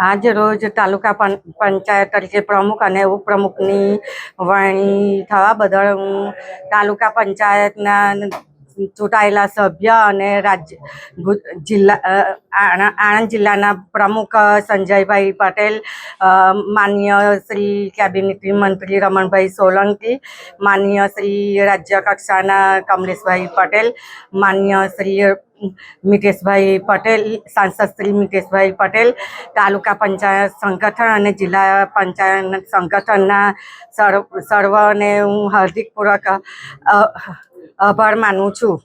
આજ રોજ તાલુકા પંચાયત તરીકે પ્રમુખ અને ઉપપ્રમુખની વરણી થવા બદલ હું તાલુકા પંચાયતના ચૂંટાયેલા સભ્ય અને આણંદ જિલ્લાના પ્રમુખ સંજયભાઈ પટેલ, માનનીય શ્રી કેબિનેટ મંત્રી રમણભાઈ સોલંકી, માનનીય શ્રી રાજ્ય કક્ષાના કમલેશભાઈ પટેલ, માનનીય શ્રી મિતેશભાઈ પટેલ, સાંસદ શ્રી મિતેશભાઈ પટેલ, તાલુકા પંચાયત સંગઠન અને જિલ્લા પંચાયત સંગઠનના સર્વને હું હાર્દિકપૂર્વક આભાર માનું છું.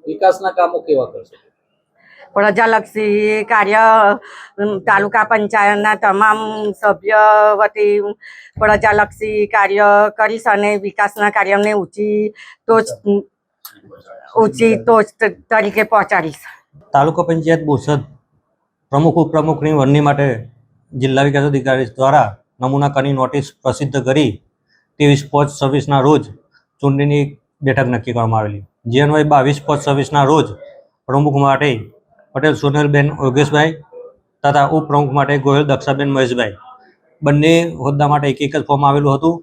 વિકાસના કામો કેવા કરશે? પ્રજાલક્ષી કાર્ય તાલુકા પંચાયતના તમામ સભ્ય વતી પ્રજાલક્ષી કાર્ય કરીશ અને વિકાસના કાર્યને ઊંચી ટોચ તરીકે પહોંચાડીશ. તાલુકા પંચાયત બોરસદ પ્રમુખ ઉપપ્રમુખની વરણી માટે જિલ્લા વિકાસ અધિકારી દ્વારા નમૂનાકારની નોટિસ પ્રસિદ્ધ કરી 23/5/26ના રોજ ચૂંટણીની બેઠક નક્કી કરવામાં આવેલી. જે અન્વયે 22/5/26ના રોજ પ્રમુખ માટે પટેલ સોનલબેન યોગેશભાઈ તથા ઉપપ્રમુખ માટે ગોહિલ દક્ષાબેન મહેશભાઈ બંને હોદ્દા માટે એક જ ફોર્મ આવેલું હતું.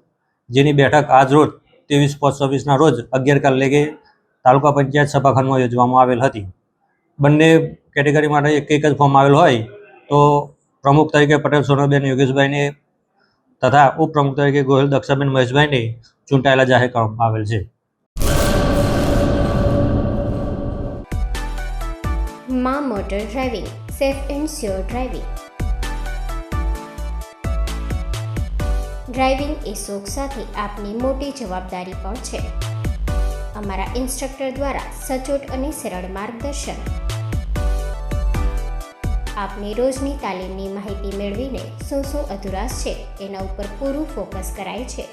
જેની બેઠક આજ રોજ 23/5/26ના રોજ 11 કલાકે તાલુકા પંચાયત સભાખંડમાં યોજવામાં આવેલ હતી. બંને કેટેગરી માટે એક જ ફોર્મ આવેલ હોય તો પ્રમુખ તરીકે પટેલ સોનલબેન યોગેશભાઈને તથા ઉપપ્રમુખ તરીકે ગોહિલ દક્ષાબેન મહેશભાઈને ચૂંટાયેલા જાહેર કરવામાં આવેલ છે. મા motor driving, safe and sure driving. Driving એ શોખ સાથે આપની મોટી જવાબદારી પણ છે. અમારા ઇન્સ્ટ્રક્ટર દ્વારા સચોટ અને સરળ માર્ગદર્શન. આપની રોજની તાલીમની માહિતી મેળવીને શું અધુરાશ છે એના ઉપર પૂરું ફોકસ કરાય છે.